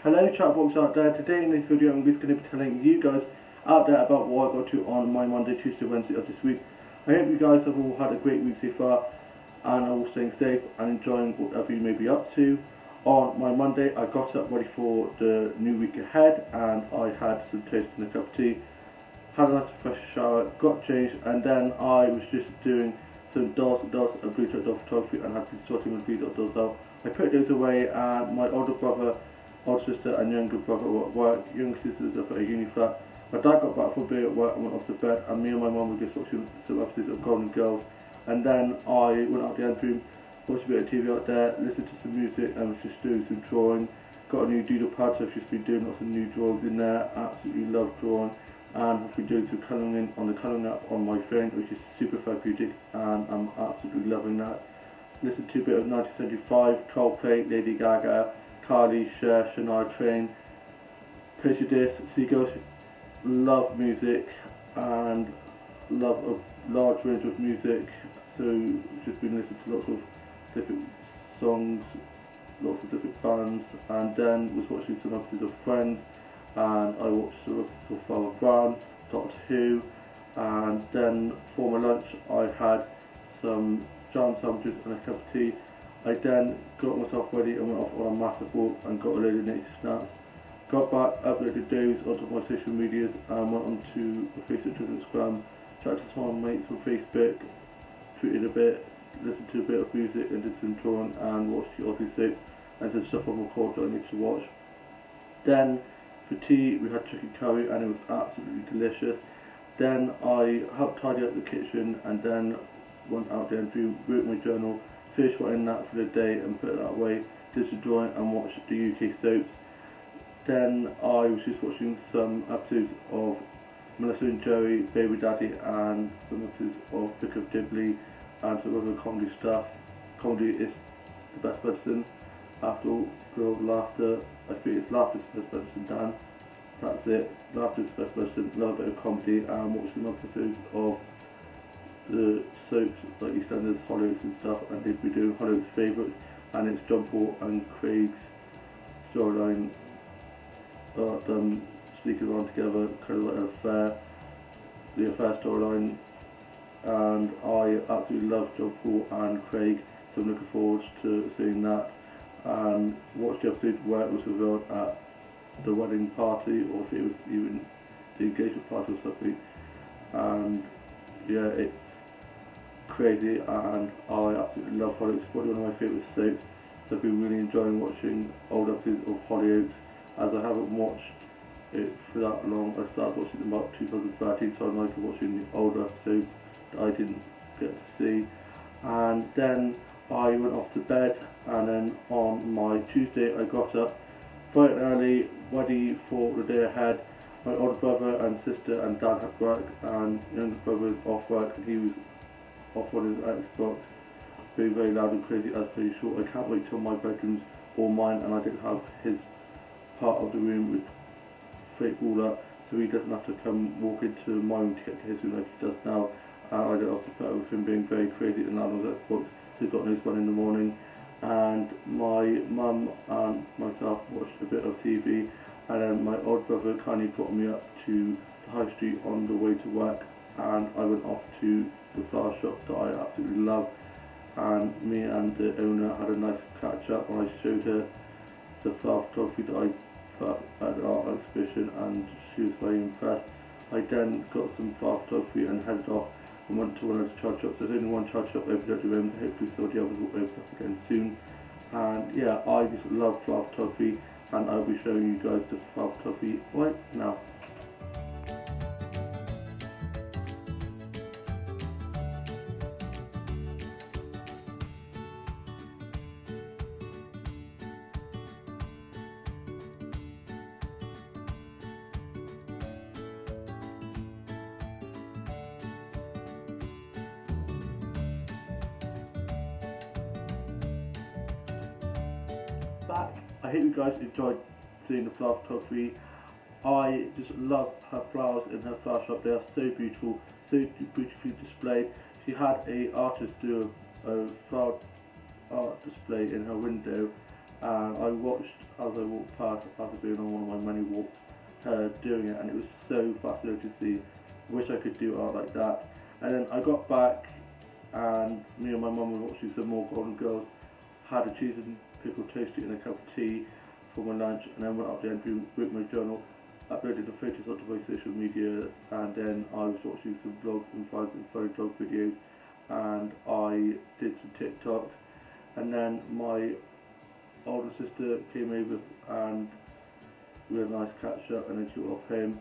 Hello chatbox out there, today in this video I'm just going to be telling you guys out there about what I got to on my Monday, Tuesday, Wednesday of this week. I hope you guys have all had a great week so far and are all staying safe and enjoying whatever you may be up to. On my Monday I got up ready for the new week ahead and I had some toast and a cup of tea, had a nice fresh shower, got changed, and then I was just doing some dolls and Bluetooth doll photography and had been sorting my Bluetooth dolls out. I put those away and my older brother, older sister and younger brother were at work. Younger sister's up at a uni flat. My dad got back from a bit at work and went off to bed, and me and my mum were just watching some episodes of Golden Girls. And then I went out the end room, watched a bit of TV out there, listened to some music and was just doing some drawing. Got a new doodle pad, so I've just been doing lots of new drawings in there. Absolutely love drawing, and I've been doing some colouring on the colouring app on my phone, which is super therapeutic, and I'm absolutely loving that. Listened to a bit of 1975, Coldplay, Lady Gaga, Carly, Cher, Shania Twain, Prejudice, Seagulls. Love music and love a large range of music, so just been listening to lots of different songs, lots of different bands, and then was watching some episodes of Friends, and I watched some episodes of Father Brown, Doctor Who, and then for my lunch I had some jam sandwiches and a cup of tea. I then got myself ready and went off on a massive walk and got a load of nature snacks. Got back, uploaded those onto my social medias and went onto Facebook and Instagram, chatted to some mates on Facebook, tweeted a bit, listened to a bit of music and did some drawing and watched the Aussie soap and some stuff on record that I need to watch. Then for tea we had chicken curry and it was absolutely delicious. Then I helped tidy up the kitchen and then went out there and wrote my journal, finished writing that for the day and put it that way, did some drawing and watched the UK soaps. Then I was just watching some episodes of Melissa and Joey, Baby Daddy, and some episodes of Vic of Dibley and some other comedy stuff. Comedy is the best medicine. After all, girl, laughter. I think it's laughter's the best medicine, Dan. That's it. Laughter's the best medicine. Love a bit of comedy and watch some episodes of the soaps like EastEnders, Hollyoaks and stuff, and they've been doing Hollyoaks' favourites, and it's John Paul and Craig's storyline them sneaking around together, kind of like an affair, the affair storyline, and I absolutely love John Paul and Craig, so I'm looking forward to seeing that, and watched the episode where it was revealed at the wedding party, or if it was even the engagement party or something, and yeah, it's crazy, and I absolutely love Hollyoaks. It's probably one of my favourite soaps, so I've been really enjoying watching old episodes of Hollyoaks, as I haven't watched it for that long. I started watching it in about 2013, so I'm like watching the older episodes that I didn't get to see. And then I went off to bed, and then on my Tuesday I got up bright and early, ready for the day ahead. My older brother and sister and dad had work, and younger brother was off work and he was off on his Xbox, being very loud and crazy as per usual. I can't wait till my bedroom's all mine and I didn't have his part of the room with fake wall up, so he doesn't have to come walk into my room to get to his room like he does now. I don't have to put up with him being very crazy and loud on his Xbox, so God knows when in the morning. And my mum and myself watched a bit of TV, and then my old brother kindly brought me up to the high street on the way to work, and I went off to the flower shop that I absolutely love, and me and the owner had a nice catch up and I showed her the flower photography that I put at the art exhibition and she was very impressed. I then got some flower photography and headed off and went to one of the charge shops. There's only one charge shop open at the moment, hopefully some of the others will open up again soon. And yeah, I just love flower photography and I'll be showing you guys the flower photography right now. Back. I hope you guys enjoyed seeing the flower photography. I just love her flowers in her flower shop. They are so beautiful, so beautifully displayed. She had an artist do a flower art display in her window and I watched as I walked past after being on one of my many walks, doing it, and it was so fascinating to see. Wish I could do art like that. And then I got back, and me and my mum were watching some more Golden Girls, had a cheese and pickle toasty and a cup of tea for my lunch, and then went up there and wrote my journal, uploaded the photos onto my social media, and then I was watching some vlogs and funny vlog videos, and I did some TikToks, and then my older sister came over and we had a nice catch up, and then she went off home.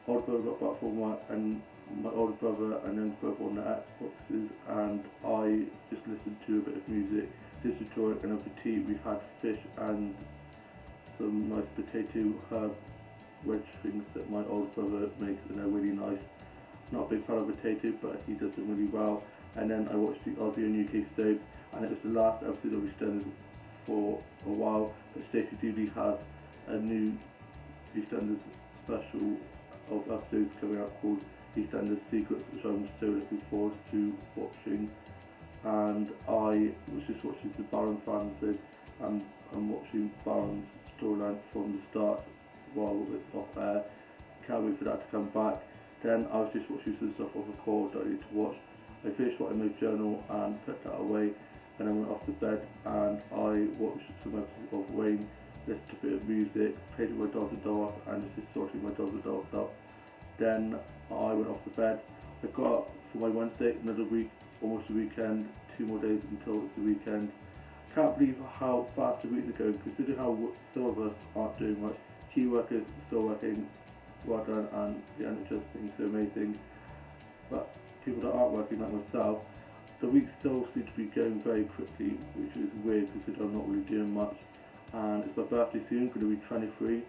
Older brother got back from work, and my older brother and then both on the Xboxes, and I just listened to a bit of music, just enjoyed it, and over tea we had fish and some nice potato herb wedge things that my older brother makes, and they're really nice. Not a big fan of potato, but he does them really well. And then I watched the Aussie and UK soap, and it was the last episode of EastEnders for a while, but Stacey Dooley has a new EastEnders special of episodes coming out called EastEnders Secrets, which I'm so looking forward to watching. And I was just watching the Baron fan thing, and I'm watching Baron's storyline from the start while it's off air. Can't wait for that to come back. Then I was just watching some stuff off the call that I need to watch. I finished writing my journal and put that away, and I went off to bed and I watched some episodes of Wayne, listened to a bit of music, played with my dogs and dogs, and just sorting my dogs and dogs out. Then I went off to bed. I got up for my Wednesday, another week, almost a weekend, 2 more days until it's the weekend. Can't believe how fast the week is going, considering how some of us aren't doing much. Key workers still working, well done, and the NHS being so amazing. But people that aren't working like myself, the week still seems to be going very quickly, which is weird considering I'm not really doing much. And it's my birthday soon, going to be 23.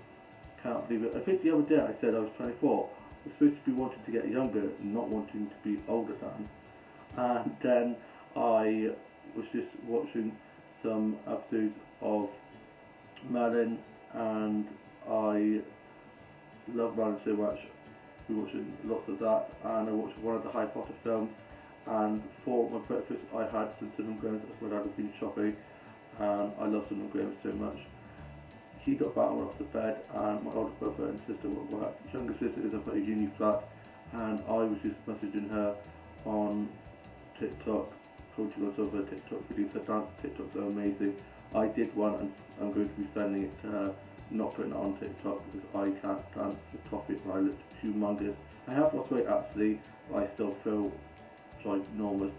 Can't believe it. I think the other day I said I was 24. I was supposed to be wanting to get younger, not wanting to be older than. And then I was just watching some episodes of Merlin, and I love Merlin so much. We're watching lots of that, and I watched one of the Harry Potter films. And for my breakfast I had some cinnamon grahams as my dad had been shopping, and I love cinnamon grahams so much. He got back and went off to bed, and my older brother and sister were at work. Younger sister is up at a uni flat, and I was just messaging her on TikTok, told you lots of her TikTok videos. Her dance TikToks are amazing. I did one, and I'm going to be sending it to her, not putting it on TikTok because I can't dance the topic where I look humongous. I have lost weight actually, but I still feel ginormous,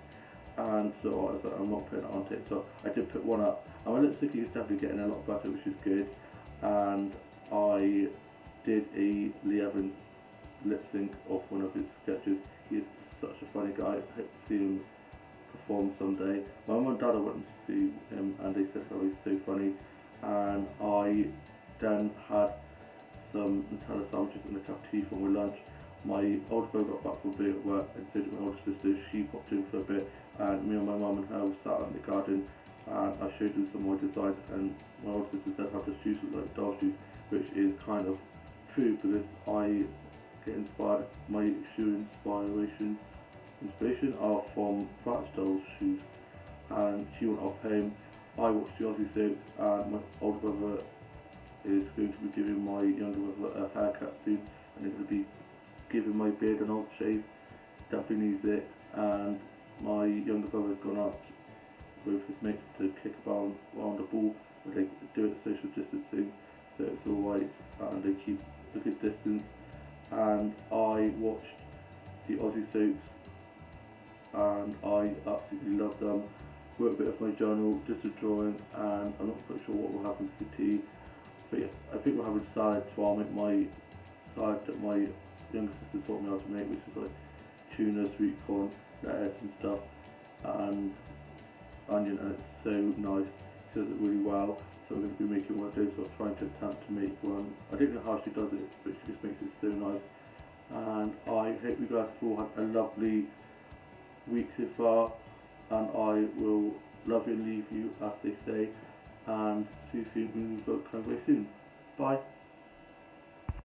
and so I was like, I'm not putting it on TikTok. I did put one up, and my lip sticking is definitely getting a lot better, which is good. And I did a Lee Evans lip sync of one of his sketches. He's such a funny guy. I hope to see him perform someday. My mum and dad went to see him, and they said how he's so funny. And I then had some Nutella sandwiches and a cup of tea for my lunch. My older brother got back from a bit at work, and so did my older sister. She popped in for a bit, and me and my mum and her sat in the garden, and I showed her some more designs, and my older sister said how the shoes look like doll shoes, which is kind of true because I get inspired. My shoe inspiration are from Bratz doll shoes, and she went off home. I watched the Aussie soaps, and my older brother is going to be giving my younger brother a haircut soon, and he's going to be giving my beard an old shave. Definitely needs it. And my younger brother's gone out with his mates to kick around the ball, where they do it social distancing, so it's alright, and they keep a good distance. And I watched the Aussie soaps, and I absolutely love them. Wrote a bit of my journal, just a drawing, and I'm not quite sure what will happen for tea. But yeah, I think we're having salad, so I'll make my salad that my younger sister taught me how to make, which is like tuna, sweet corn, lettuce and stuff, and onion, and it's so nice. She does it really well, so I'm going to be making one of those, so I'm trying to attempt to make one. I don't know how she does it, but she just makes it so nice. And I hope you guys have all had a lovely week so far, and I will love you and leave you, as they say, and see you soon when we've got to come very soon. Bye.